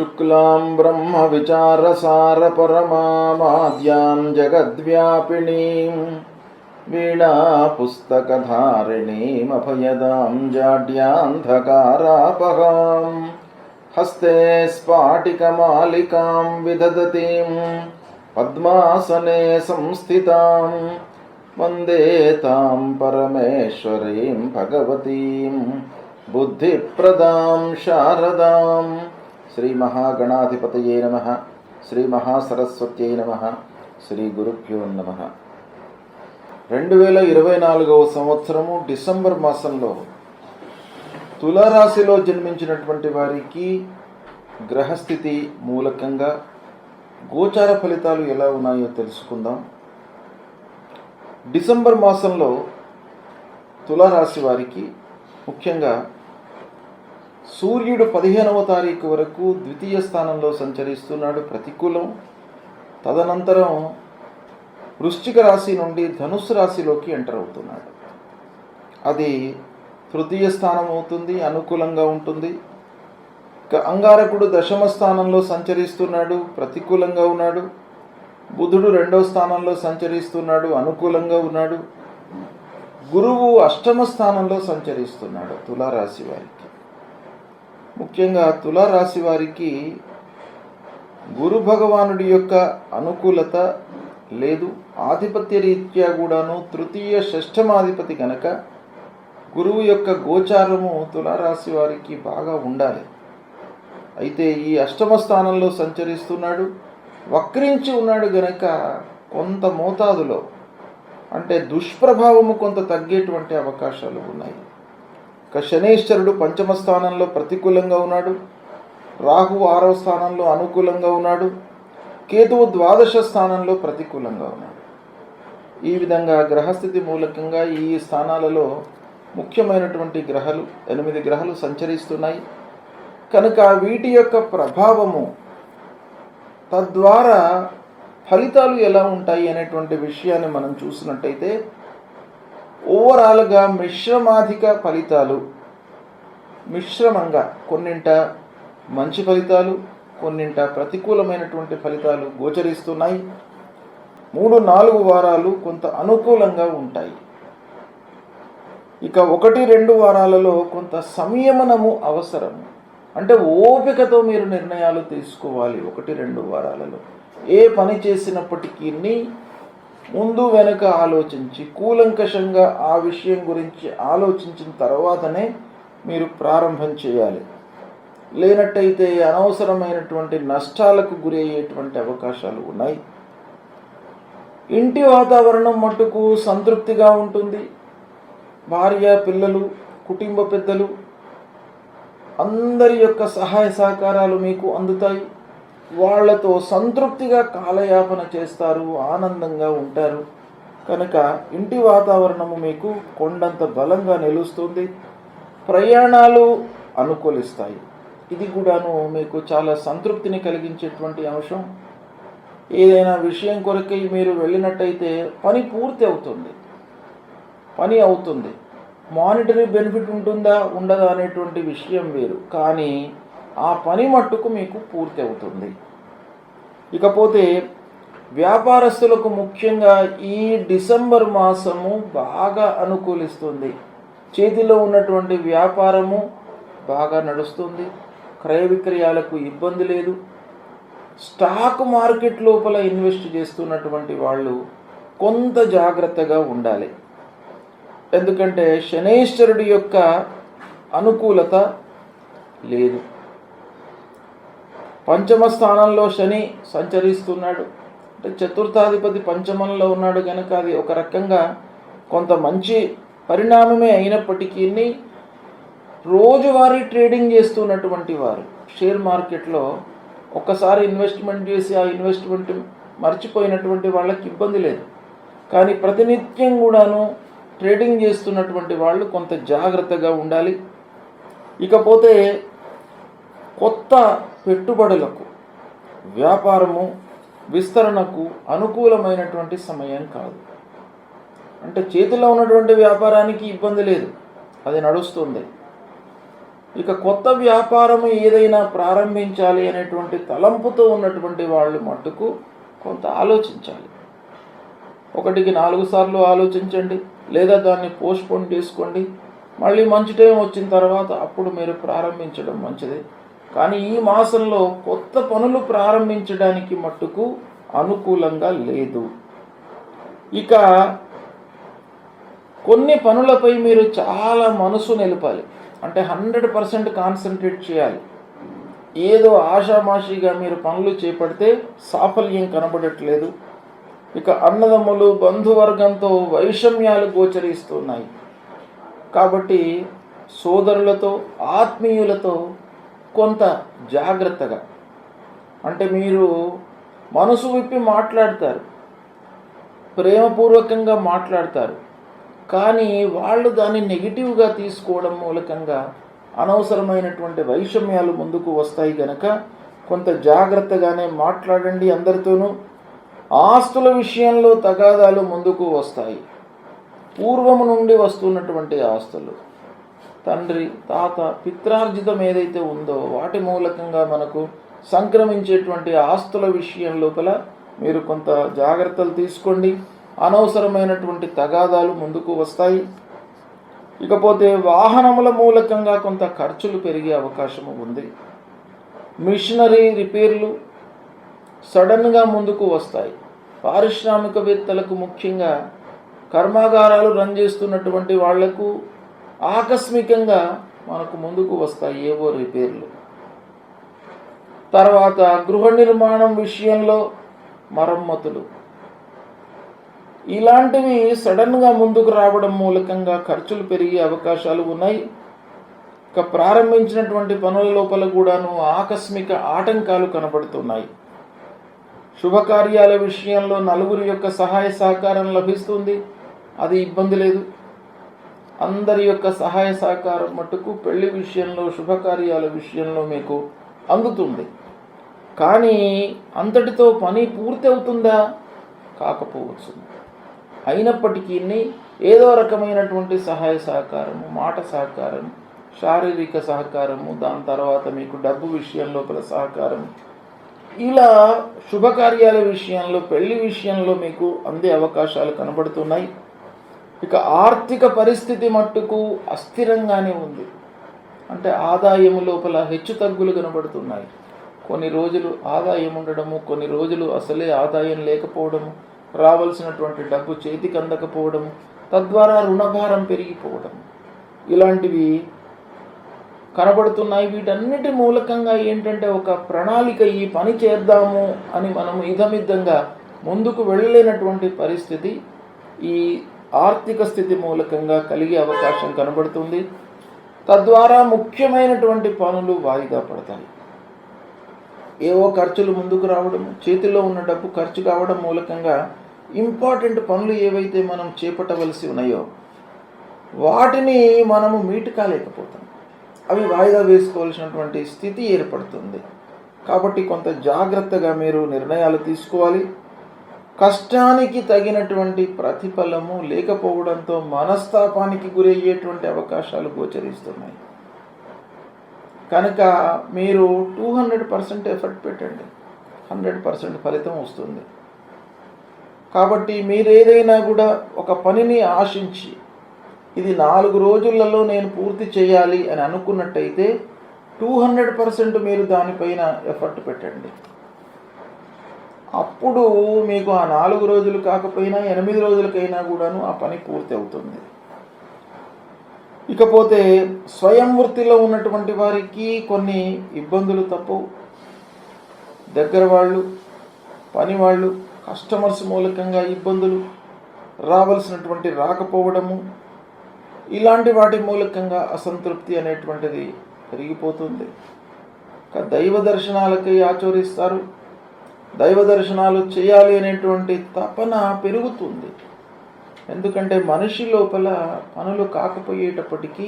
शुक्लां ब्रह्मविचारसारपरमामाद्यां जगद्व्यापिनीं वीणापुस्तकधारिणीमभयदां जाड्यान्धकारापहां हस्ते स्फाटिकमालिकां विदधतीं पद्मासने संस्थितां वन्दे तां परमेश्वरीं भगवतीं बुद्धिप्रदां शारदां। श्री महागणाधिपतये नमः। श्री महासरस्वत्यै नमः। శ్రీ గురుభ్యో నమః। 2024వ సంవత్సరము డిసెంబర్ మాసంలో తులారాశిలో జన్మించినటువంటి వారికి గ్రహస్థితి మూలకంగా గోచార ఫలితాలు ఎలా ఉన్నాయో తెలుసుకుందాం. డిసెంబర్ మాసంలో తులారాశి వారికి ముఖ్యంగా సూర్యుడు 15వ తారీఖు వరకు ద్వితీయ స్థానంలో సంచరిస్తున్నాడు, ప్రతికూలం. తదనంతరం వృశ్చిక రాశి నుండి ధనుస్సు రాశిలోకి ఎంటర్ అవుతున్నాడు. అది తృతీయ స్థానం అవుతుంది, అనుకూలంగా ఉంటుంది. అంగారకుడు దశమ స్థానంలో సంచరిస్తున్నాడు, ప్రతికూలంగా ఉన్నాడు. బుధుడు 2వ స్థానంలో సంచరిస్తున్నాడు, అనుకూలంగా ఉన్నాడు. గురువు అష్టమ స్థానంలో సంచరిస్తున్నాడు తులారాశి వారికి. ముఖ్యంగా తులారాశి వారికి గురు భగవానుడి యొక్క అనుకూలత లేదు. ఆధిపత్య రీత్యా కూడాను తృతీయ షష్ఠమాధిపతి కనుక గురువు యొక్క గోచారము తులారాశి వారికి బాగా ఉండాలి. అయితే ఈ అష్టమ స్థానంలో సంచరిస్తున్నాడు, వక్రించి ఉన్నాడు గనక కొంత మోతాదులో అంటే దుష్ప్రభావము కొంత తగ్గేటువంటి అవకాశాలు ఉన్నాయి. ఇక శనీశ్వరుడు 5వ స్థానంలో ప్రతికూలంగా ఉన్నాడు, రాహువు 6వ స్థానంలో అనుకూలంగా ఉన్నాడు, కేతువు 12వ స్థానంలో ప్రతికూలంగా ఉన్నాడు. ఈ విధంగా గ్రహస్థితి మూలకంగా ఈ స్థానాలలో ముఖ్యమైనటువంటి గ్రహాలు 8 గ్రహాలు సంచరిస్తున్నాయి కనుక వీటి యొక్క ప్రభావము తద్వారా ఫలితాలు ఎలా ఉంటాయి అనేటువంటి విషయాన్ని మనం చూసినట్టయితే ఓవరాల్గా మిశ్రమాధిక ఫలితాలు, మిశ్రమంగా కొన్నింట మంచి ఫలితాలు, కొన్నింట ప్రతికూలమైనటువంటి ఫలితాలు గోచరిస్తున్నాయి. 3-4 వారాలు కొంత అనుకూలంగా ఉంటాయి. ఇక 1-2 వారాలలో కొంత సంయమనము అవసరము. అంటే ఓపికతో మీరు నిర్ణయాలు తీసుకోవాలి. 1-2 వారాలలో ఏ పని చేసినప్పటికీ ముందు వెనుక ఆలోచించి కూలంకషంగా ఆ విషయం గురించి ఆలోచించిన తర్వాతనే మీరు ప్రారంభం చేయాలి. లేనట్టయితే అనవసరమైనటువంటి నష్టాలకు గురి అయ్యేటువంటి అవకాశాలు ఉన్నాయి. ఇంటి వాతావరణం మట్టుకు సంతృప్తిగా ఉంటుంది. భార్య, పిల్లలు, కుటుంబ పెద్దలు అందరి యొక్క సహాయ సహకారాలు మీకు అందుతాయి. వాళ్లతో సంతృప్తిగా కాలయాపన చేస్తారు, ఆనందంగా ఉంటారు. కనుక ఇంటి వాతావరణము మీకు కొండంత బలంగా నిలుస్తుంది. ప్రయాణాలు అనుకూలిస్తాయి. ఇది కూడాను మీకు చాలా సంతృప్తిని కలిగించేటువంటి అంశం. ఏదైనా విషయం కొరకై మీరు వెళ్ళినట్టయితే పని పూర్తి అవుతుంది, పని అవుతుంది. మానిటరీ బెనిఫిట్ ఉంటుందా ఉండదా అనేటువంటి విషయం వేరు, కానీ ఆ పని మట్టుకు మీకు పూర్తి అవుతుంది. ఇకపోతే వ్యాపారస్తులకు ముఖ్యంగా ఈ డిసెంబర్ మాసము బాగా అనుకూలిస్తుంది. చేతిలో ఉన్నటువంటి వ్యాపారము బాగా నడుస్తుంది. క్రయ విక్రయాలకు ఇబ్బంది లేదు. స్టాక్ మార్కెట్ లోపల ఇన్వెస్ట్ చేస్తున్నటువంటి వాళ్ళు కొంత జాగ్రత్తగా ఉండాలి. ఎందుకంటే శనీశ్వరుడి యొక్క అనుకూలత లేదు. 5వ స్థానంలో శని సంచరిస్తున్నాడు. అంటే చతుర్థాధిపతి 5మంలో ఉన్నాడు కనుక అది ఒక రకంగా కొంత మంచి పరిణామమే అయినప్పటికీ రోజువారీ ట్రేడింగ్ చేస్తున్నటువంటి వారు షేర్ మార్కెట్లో ఒక్కసారి ఇన్వెస్ట్మెంట్ చేసి ఆ ఇన్వెస్ట్మెంట్ మర్చిపోయినటువంటి వాళ్ళకి ఇబ్బంది లేదు. కానీ ప్రతినిత్యం కూడాను ట్రేడింగ్ చేస్తున్నటువంటి వాళ్ళు కొంత జాగ్రత్తగా ఉండాలి. ఇకపోతే కొత్త పెట్టుబడులకు, వ్యాపారము విస్తరణకు అనుకూలమైనటువంటి సమయం కాదు. అంటే చేతిలో ఉన్నటువంటి వ్యాపారానికి ఇబ్బంది లేదు, అది నడుస్తుంది. ఇక కొత్త వ్యాపారం ఏదైనా ప్రారంభించాలి అనేటువంటి తలంపుతో ఉన్నటువంటి వాళ్ళు మట్టుకు కొంత ఆలోచించాలి. 1కి 4 సార్లు ఆలోచించండి, లేదా దాన్ని పోస్ట్పోన్ చేసుకోండి. మళ్ళీ మంచి టైం వచ్చిన తర్వాత అప్పుడు మీరు ప్రారంభించడం మంచిది. కానీ ఈ మాసంలో కొత్త పనులు ప్రారంభించడానికి మట్టుకు అనుకూలంగా లేదు. ఇక కొన్ని పనులపై మీరు చాలా మనసు నిలపాలి, అంటే 100% కాన్సన్ట్రేట్ చేయాలి. ఏదో ఆషామాషిగా మీరు పనులు చేపడితే సాఫల్యం కనబడట్లేదు. ఇక అన్నదమ్ములు బంధువర్గంతో వైషమ్యాలు గోచరిస్తున్నాయి. కాబట్టి సోదరులతో ఆత్మీయులతో కొంత జాగ్రత్తగా, అంటే మీరు మనసు విప్పి మాట్లాడతారు, ప్రేమపూర్వకంగా మాట్లాడతారు, కానీ వాళ్ళు దాన్ని నెగిటివ్గా తీసుకోవడం మూలకంగా అనవసరమైనటువంటి వైషమ్యాలు ముందుకు వస్తాయి. గనక కొంత జాగ్రత్తగానే మాట్లాడండి అందరితోనూ. ఆస్తుల విషయంలో తగాదాలు ముందుకు వస్తాయి. పూర్వము నుండి వస్తున్నటువంటి ఆస్తులు, తండ్రి తాత పిత్రార్జితం ఏదైతే ఉందో వాటి మూలకంగా మనకు సంక్రమించేటువంటి ఆస్తుల విషయం లోపల మీరు కొంత జాగ్రత్తలు తీసుకోండి. అనవసరమైనటువంటి తగాదాలు ముందుకు వస్తాయి. ఇకపోతే వాహనముల మూలకంగా కొంత ఖర్చులు పెరిగే అవకాశము ఉంది. మిషనరీ రిపేర్లు సడన్గా ముందుకు వస్తాయి. పారిశ్రామికవేత్తలకు, ముఖ్యంగా కర్మాగారాలు రన్ చేస్తున్నటువంటి వాళ్లకు ఆకస్మికంగా మనకు ముందుకు వస్తాయి ఏవో రిపేర్లు. తర్వాత గృహ నిర్మాణం విషయంలో మరమ్మతులు, ఇలాంటివి సడన్గా ముందుకు రావడం మూలకంగా ఖర్చులు పెరిగే అవకాశాలు ఉన్నాయి. ఇక ప్రారంభించినటువంటి పనుల లోపల కూడాను ఆకస్మిక ఆటంకాలు కనబడుతున్నాయి. శుభకార్యాల విషయంలో నలుగురి యొక్క సహాయ సహకారం లభిస్తుంది, అది ఇబ్బంది లేదు. అందరి యొక్క సహాయ సహకారం మట్టుకు పెళ్లి విషయంలో, శుభకార్యాల విషయంలో మీకు అందుతుంది. కానీ అంతటితో పని పూర్తి అవుతుందా? కాకపోవచ్చు. అయినప్పటికీ ఏదో రకమైనటువంటి సహాయ సహకారము, మాట సహకారం, శారీరక సహకారము, దాని తర్వాత మీకు డబ్బు విషయం లోపల సహకారం, ఇలా శుభకార్యాల విషయంలో, పెళ్లి విషయంలో మీకు అందే అవకాశాలు కనబడుతున్నాయి. ఇక ఆర్థిక పరిస్థితి మట్టుకు అస్థిరంగానే ఉంది, అంటే ఆదాయం లోపల హెచ్చు తగ్గులు కనబడుతున్నాయి. కొన్ని రోజులు ఆదాయం ఉండడము, కొన్ని రోజులు అసలే ఆదాయం లేకపోవడము, రావాల్సినటువంటి డబ్బు చేతికి అందకపోవడము, తద్వారా రుణభారం పెరిగిపోవడం, ఇలాంటివి కనబడుతున్నాయి. వీటన్నిటి మూలకంగా ఏంటంటే ఒక ప్రణాళిక, ఈ పని చేద్దాము అని మనము ఇదమిద్దంగా ముందుకు వెళ్ళలేనటువంటి పరిస్థితి ఈ ఆర్థిక స్థితి మూలకంగా కలిగే అవకాశం కనబడుతుంది. తద్వారా ముఖ్యమైనటువంటి పనులు వాయిదా పడతాయి. ఏవో ఖర్చులు ముందుకు రావడం, చేతిలో ఉన్న డబ్బు ఖర్చు కావడం మూలకంగా ఇంపార్టెంట్ పనులు ఏవైతే మనం చేపట్టవలసి ఉన్నాయో వాటిని మనము మీట్ కాలేకపోతాం, అవి వాయిదా వేసుకోవాల్సినటువంటి స్థితి ఏర్పడుతుంది. కాబట్టి కొంత జాగ్రత్తగా మీరు నిర్ణయాలు తీసుకోవాలి. కష్టానికి తగినటువంటి ప్రతిఫలము లేకపోవడంతో మనస్తాపానికి గురయ్యేటువంటి అవకాశాలు గోచరిస్తున్నాయి. కనుక మీరు 200% ఎఫర్ట్ పెట్టండి, 100% ఫలితం వస్తుంది. కాబట్టి మీరు ఏదైనా కూడా ఒక పనిని ఆశించి ఇది 4 రోజులలో నేను పూర్తి చేయాలి అని అనుకున్నట్టయితే 200% మీరు దానిపైన ఎఫర్ట్ పెట్టండి. అప్పుడు మీకు ఆ 4 రోజులు కాకపోయినా 8 రోజులకైనా కూడాను ఆ పని పూర్తి అవుతుంది. ఇకపోతే స్వయం వృత్తిలో ఉన్నటువంటి వారికి కొన్ని ఇబ్బందులు తప్పవు. దగ్గర వాళ్ళు, పని వాళ్ళు, కస్టమర్స్ మూలకంగా ఇబ్బందులు, రావాల్సినటువంటి రాకపోవడము, ఇలాంటి వాటి మూలకంగా అసంతృప్తి అనేటువంటిది పెరిగిపోతుంది. దైవ దర్శనాలకై ఆచరిస్తారు, దైవ దర్శనాలు చేయాలి అనేటువంటి తపన పెరుగుతుంది. ఎందుకంటే మనిషి లోపల పనులు కాకపోయేటప్పటికీ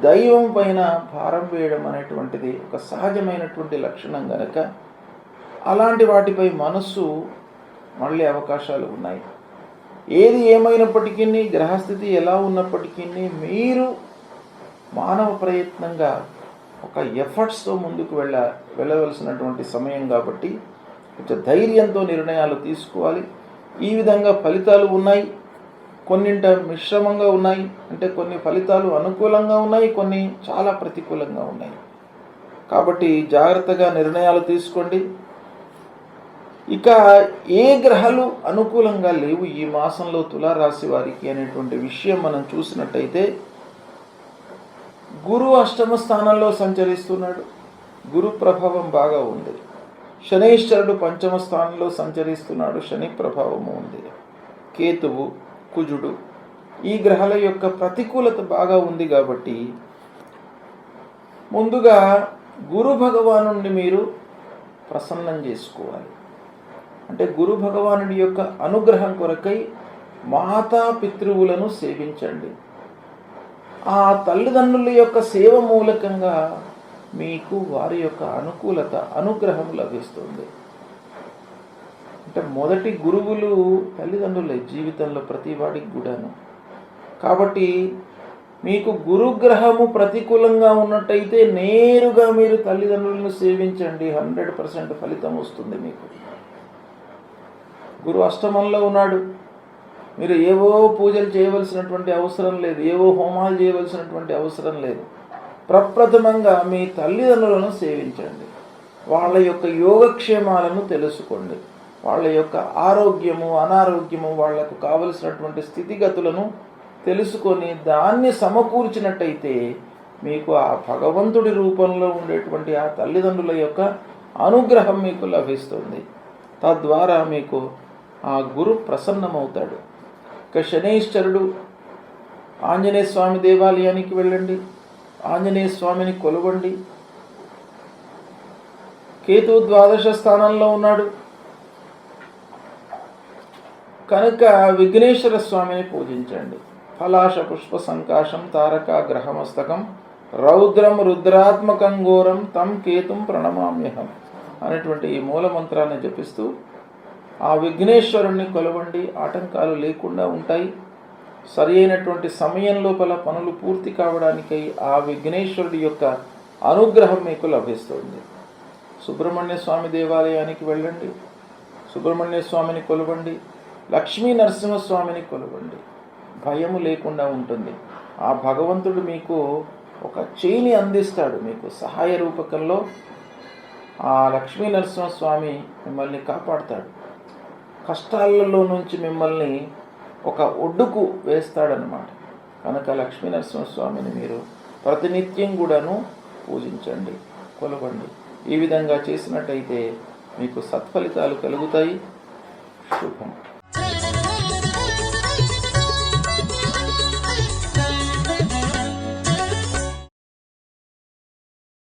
దైవం పైన భారం వేయడం అనేటువంటిది ఒక సహజమైనటువంటి లక్షణం కనుక అలాంటి వాటిపై మనస్సు మళ్ళీ అవకాశాలు ఉన్నాయి. ఏది ఏమైనప్పటికీ, గ్రహస్థితి ఎలా ఉన్నప్పటికీ మీరు మానవ ప్రయత్నంగా ఒక ఎఫర్ట్స్తో ముందుకు వెళ్ళవలసినటువంటి సమయం కాబట్టి కొంచెం ధైర్యంతో నిర్ణయాలు తీసుకోవాలి. ఈ విధంగా ఫలితాలు ఉన్నాయి, కొన్నింట మిశ్రమంగా ఉన్నాయి. అంటే కొన్ని ఫలితాలు అనుకూలంగా ఉన్నాయి, కొన్ని చాలా ప్రతికూలంగా ఉన్నాయి. కాబట్టి జాగ్రత్తగా నిర్ణయాలు తీసుకోండి. ఇక ఏ గ్రహాలు అనుకూలంగా లేవు ఈ మాసంలో తులారాశి వారికి అనేటువంటి విషయం మనం చూసినట్టయితే, గురువు అష్టమ స్థానంలో సంచరిస్తున్నాడు, గురు ప్రభావం బాగా ఉంది. శనైశ్వరుడు పంచమ స్థానంలో సంచరిస్తున్నాడు, శని ప్రభావము ఉంది. కేతువు, కుజుడు, ఈ గ్రహాల యొక్క ప్రతికూలత బాగా ఉంది. కాబట్టి ముందుగా గురు భగవానుడిని మీరు ప్రసన్నం చేసుకోవాలి. అంటే గురు భగవానుడి యొక్క అనుగ్రహం కొరకై మాతా పితృవులను సేవించండి. ఆ తల్లిదండ్రుల యొక్క సేవ మూలకంగా మీకు వారి యొక్క అనుగ్రహం లభిస్తుంది. అంటే మొదటి గురువులు తల్లిదండ్రులే జీవితంలో ప్రతి వాడికి కూడాను. కాబట్టి మీకు గురుగ్రహము ప్రతికూలంగా ఉన్నట్టయితే నేరుగా మీరు తల్లిదండ్రులను సేవించండి, 100% ఫలితం వస్తుంది మీకు. గురు అష్టమంలో ఉన్నాడు, మీరు ఏవో పూజలు చేయవలసినటువంటి అవసరం లేదు, ఏవో హోమాలు చేయవలసినటువంటి అవసరం లేదు. ప్రప్రథమంగా మీ తల్లిదండ్రులను సేవించండి, వాళ్ళ యొక్క యోగక్షేమాలను తెలుసుకోండి, వాళ్ళ యొక్క ఆరోగ్యము అనారోగ్యము, వాళ్లకు కావలసినటువంటి స్థితిగతులను తెలుసుకొని దాన్ని సమకూర్చినట్టయితే మీకు ఆ భగవంతుడి రూపంలో ఉండేటువంటి ఆ తల్లిదండ్రుల యొక్క అనుగ్రహం మీకు లభిస్తుంది. తద్వారా మీకు ఆ గురు ప్రసన్నమవుతాడు. ఇక శనైశ్వరుడు, ఆంజనేయ స్వామి దేవాలయానికి వెళ్ళండి, ఆంజనేయ స్వామిని కొలవండి. కేతు ద్వాదశ స్థానంలో ఉన్నాడు కనుక విఘ్నేశ్వర స్వామిని పూజించండి. ఫలాశ పుష్ప సంకాశం తారక గ్రహమస్తకం రౌద్రం రుద్రాత్మకం ఘోరం తం కేతుం ప్రణమామ్యహం అనేటువంటి ఈ మూలమంత్రాన్ని జపిస్తూ ఆ విఘ్నేశ్వరుణ్ణి కొలవండి. ఆటంకాలు లేకుండా ఉంటాయి. సరి అయినటువంటి సమయం లోపల పనులు పూర్తి కావడానికై ఆ విఘ్నేశ్వరుడి యొక్క అనుగ్రహం మీకు లభిస్తుంది. సుబ్రహ్మణ్య స్వామి దేవాలయానికి వెళ్ళండి, సుబ్రహ్మణ్య స్వామిని కొలవండి. లక్ష్మీ నరసింహస్వామిని కొలవండి, భయము లేకుండా ఉంటుంది. ఆ భగవంతుడు మీకు ఒక చేయిని అందిస్తాడు, మీకు సహాయ రూపకంలో ఆ లక్ష్మీ నరసింహస్వామి మిమ్మల్ని కాపాడుతాడు. కష్టాలలో నుంచి మిమ్మల్ని ఒక ఒడ్డుకు వేస్తాడనమాట. కనుక లక్ష్మీ నరసింహస్వామిని మీరు ప్రతినిత్యం కూడాను పూజించండి, కొలవండి. ఈ విధంగా చేసినట్టయితే మీకు సత్ఫలితాలు కలుగుతాయి. శుభం.